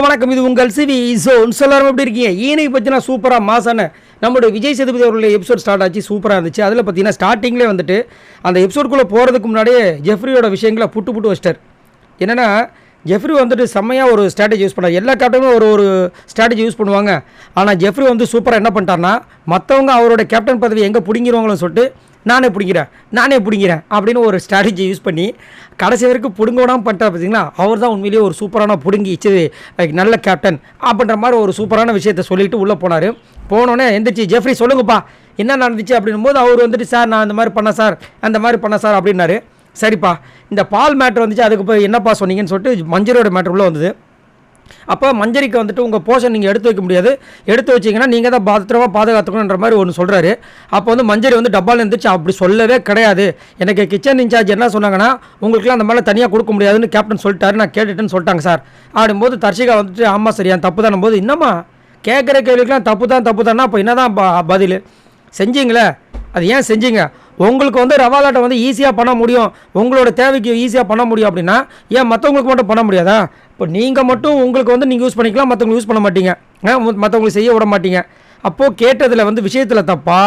வணக்கம். இது உங்கள் சிவி ஜோன். எல்லாரும் எப்படி இருக்கீங்க? ஈனைக்கு பற்றினா சூப்பராக மாசான நம்மளுடைய விஜய் சேதுபதி அவர்களுடைய எபிசோட் ஸ்டார்ட் ஆச்சு. சூப்பராக இருந்துச்சு. அதில் பார்த்தீங்கன்னா ஸ்டார்டிங்லேயே வந்துட்டு அந்த எபிசோடுக்குள்ளே போகிறதுக்கு முன்னாடியே ஜெஃப்ரியோட விஷயங்களை புட்டு வச்சிட்டார். என்னென்னா ஜெஃப்ரி வந்துட்டு செம்மையாக ஒரு ஸ்ட்ராட்டஜி யூஸ் பண்ணார். எல்லா கேப்டனும் ஒரு ஸ்ட்ராட்டஜி யூஸ் பண்ணுவாங்க. ஆனால் ஜெஃப்ரி வந்து சூப்பராக என்ன பண்ணிட்டார்னா, மற்றவங்க அவரோட கேப்டன் பதவி எங்கே பிடிங்கிருவாங்களோ சொல்லிட்டு நானே பிடிங்கிறேன் அப்படின்னு ஒரு ஸ்ட்ராட்டஜி யூஸ் பண்ணி கடைசி வரைக்கும் பிடுங்கோடாமல் பண்ணிட்டார். பார்த்தீங்களா, அவர் தான் உண்மையிலேயே ஒரு சூப்பரான பிடுங்கிச்சு நல்ல கேப்டன் அப்படின்ற மாதிரி ஒரு சூப்பரான விஷயத்தை சொல்லிட்டு உள்ளே போனார். போனோடனே எந்திரிச்சு ஜெஃப்ரி சொல்லுங்கப்பா என்ன நடந்துச்சு அப்படின்னும் போது அவர் வந்துட்டு சார் நான் அந்த மாதிரி பண்ணேன் சார் அப்படின்னாரு. சரிப்பா இந்த பால் மேட்ரு வந்துச்சு, அதுக்கு போய் என்னப்பா சொன்னீங்கன்னு சொல்லிட்டு மஞ்சரியோட மேட்ரு உள்ளே வந்தது. அப்போ மஞ்சரிக்கு வந்துட்டு உங்கள் போர்ஷன் நீங்கள் எடுத்து வைக்க முடியாது, எடுத்து வச்சிங்கன்னா நீங்கள் தான் பத்திரமாக பாதுகாத்துக்கணுன்ற மாதிரி ஒன்று சொல்கிறாரு. அப்போ வந்து மஞ்சரி வந்து டப்பாவில் இருந்துச்சு. அப்படி சொல்லவே கிடையாது. எனக்கு கிச்சன் இன்சார்ஜ் என்ன சொன்னாங்கன்னா, உங்களுக்குலாம் அந்த மாதிரி தனியாக கொடுக்க முடியாதுன்னு கேப்டன் சொல்லிட்டாரு, நான் கேட்டுட்டேன்னு சொல்லிட்டாங்க சார் ஆடும்போது தர்ஷிகா வந்துட்டு ஆமாம் சார் என் தப்பு தானும் போது, இன்னமா கேட்குற கேள்விக்கெலாம் தப்பு தானா அப்போ என்ன தான் பதில் செஞ்சீங்களே, அது ஏன் செஞ்சீங்க? உங்களுக்கு வந்து ரவாலாட்டை வந்து ஈஸியாக பண்ண முடியும், உங்களோட தேவைக்கு ஈஸியாக பண்ண முடியும் அப்படின்னா ஏன் மற்றவங்களுக்கு மட்டும் பண்ண முடியாதா? இப்போ நீங்கள் மட்டும் உங்களுக்கு வந்து நீங்கள் யூஸ் பண்ணிக்கலாம், மற்றவங்களுக்கு யூஸ் பண்ண மாட்டீங்க, மற்றவங்களுக்கு செய்ய விட மாட்டீங்க. அப்போது கேட்டதில் வந்து விஷயத்தில் தப்பா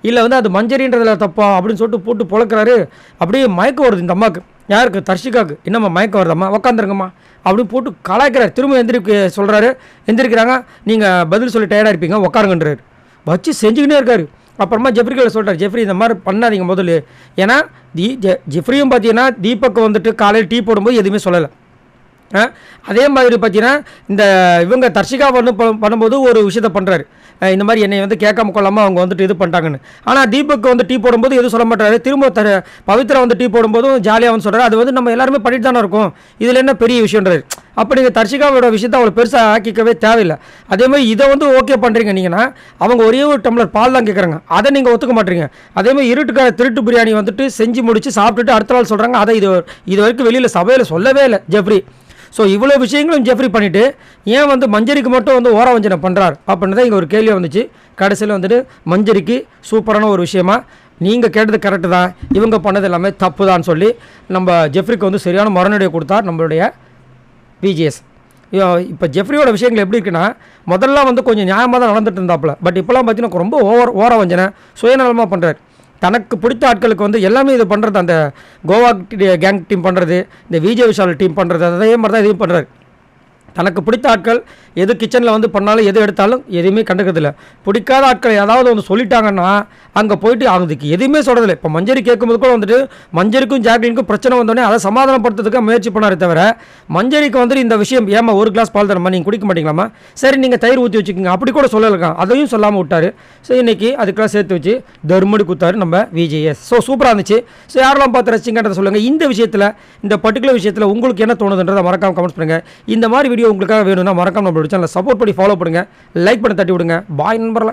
இல்லை வந்து அது மஞ்சரின்றதில் தப்பா அப்படின்னு சொல்லிட்டு போட்டு பொழக்கிறாரு. அப்படியே மயக்கம் வருது இந்த அம்மாவுக்கு. யாருக்கு? தர்ஷிகாவுக்கு. என்னம்மா மயக்கம் வருதம்மா, உக்காந்துருங்கம்மா அப்படின்னு போட்டு கலாய்க்கிறார். திரும்ப சொல்கிறாரு. எந்திரிக்கிறாங்க. நீங்கள் பதில் சொல்லி டயர்டாக இருப்பீங்க, உட்காருங்கன்றாரு. வச்சு செஞ்சுக்கினே இருக்காரு. அப்புறமா ஜெஃப்ரிகளை சொல்கிறார், ஜெஃப்ரி இந்த மாதிரி பண்ணாதீங்க முதல்ல. ஏன்னா ஜெஃப்ரியும் பார்த்தீங்கன்னா தீபக் வந்துட்டு காலையில் டீ போடும்போது எதுவுமே சொல்லலை. அதே மாதிரி பார்த்தீங்கன்னா இந்த இவங்க தர்ஷிகா பண்ணும்போது ஒரு விஷயத்த பண்ணுறாரு. இந்த மாதிரி என்னை வந்து கேட்காம கொள்ளாமல் அவங்க வந்துட்டு இது பண்ணிட்டாங்கன்னு. ஆனால் தீபக் வந்து டீ போடும்போது எதுவும் சொல்ல மாட்டாரு. திரும்ப பவித்ரா வந்து டீ போடும்போதும் ஜாலியாக வந்து சொல்கிறாரு. அது வந்து நம்ம எல்லாருமே பண்ணிட்டு தானே இருக்கோம், இதில் என்ன பெரிய விஷயன்றாரு. அப்போ நீங்கள் தர்ஷிகாவோட விஷயத்தை அவ்வளோ பெருசாக ஆக்கிக்கவே தேவையில்லை. அதே மாதிரி இதை வந்து ஓகே பண்ணுறீங்க நீங்கன்னா, அவங்க ஒரே ஒரு டம்ளர் பால் தான் கேட்குறாங்க, அதை நீங்கள் ஒத்துக்க மாட்டீங்க. அதே மாதிரி இருட்டுக்கார திருட்டு பிரியாணி வந்துட்டு செஞ்சு முடிச்சு சாப்பிட்டுட்டு அடுத்த நாள் சொல்கிறாங்க, அதை இது வரைக்கும் வெளியில் சபையில் சொல்லவே இல்லை ஜெஃப்ரி. ஸோ இவ்வளோ விஷயங்களும் ஜெஃப்ரி பண்ணிவிட்டு ஏன் வந்து மஞ்சரிக்கு மட்டும் வந்து ஓரவஞ்சனை பண்ணுறார் அப்படின்னு தான் இங்கே ஒரு கேள்வி வந்துச்சு. கடைசியில் வந்துட்டு மஞ்சரிக்கு சூப்பரான ஒரு விஷயமா, நீங்கள் கேட்டது கரெக்டு தான், இவங்க பண்ணது எல்லாமே தப்பு தான் சொல்லி நம்ம ஜெஃப்ரிக்கு வந்து சரியான மரணடைய கொடுத்தார் நம்மளுடைய விஜிஎஸ். இப்போ ஜெஃப்ரியோட விஷயங்கள் எப்படி இருக்குன்னா, முதல்ல வந்து கொஞ்சம் நியாயமாக தான் நடந்துட்டு இருந்தாப்புல. பட் இப்போலாம் பார்த்தீங்கன்னா ரொம்ப ஓரவஞ்சனை சுயநலமாக பண்ணுறாரு. தனக்கு பிடித்த ஆட்களுக்கு வந்து எல்லாமே இது பண்ணுறது, அந்த கோவா கேங் டீம் பண்ணுறது, இந்த விஜய் விஷால் டீம் பண்ணுறது, அதே மாதிரி தான் இதையும் பண்ணுறாரு. தனக்கு பிடித்த ஆட்கள் எது கிச்சனில் வந்து பண்ணாலும் எது எடுத்தாலும் எதுவுமே கண்டுக்கிறதில்ல. பிடிக்காத ஆட்கள் ஏதாவது வந்து சொல்லிட்டாங்கன்னா அங்கே போயிட்டு அதுக்கு எதுவுமே சொல்கிறதில்ல. இப்போ மஞ்சரி கேட்கும்போது கூட வந்துட்டு மஞ்சரிக்கும் ஜாக்லினுக்கும் பிரச்சனை வந்தோடனே அதை சமாதானப்படுத்துறதுக்கு முயற்சி பண்ணாரே தவிர, மஞ்சரிக்கு வந்துட்டு இந்த விஷயம் ஏமா ஒரு கிளாஸ் பால் தரமா நீங்கள் குடிக்க மாட்டீங்களாமா, சரி நீங்கள் தயிர் ஊற்றி வச்சுக்கோங்க அப்படி கூட சொல்லலாம், அதையும் சொல்லாமல் விட்டார். ஸோ இன்றைக்கி அதுக்கெல்லாம் சேர்த்து வச்சு தர்மடி குத்தாரு நம்ம விஜிஎஸ். ஸோ சூப்பராக இருந்துச்சு. ஸோ யாரெல்லாம் பார்த்து ரசிச்சிங்கன்றதை சொல்லுங்கள். இந்த விஷயத்தில், இந்த பர்டிகுலர் விஷயத்தில் உங்களுக்கு என்ன தோணுதுன்றதை மறக்காமல் கமெண்ட்ஸ் பண்ணுங்கள். இந்த மாதிரி வீடியோ உங்களுக்காக வேணும்னா மறக்காம நம்மளோட சேனலை சப்போர்ட் பண்ணி ஃபாலோ பண்ணுங்கள், லைக் பண்ணி தட்டி விடுங்க. பாய் நண்பர்களே.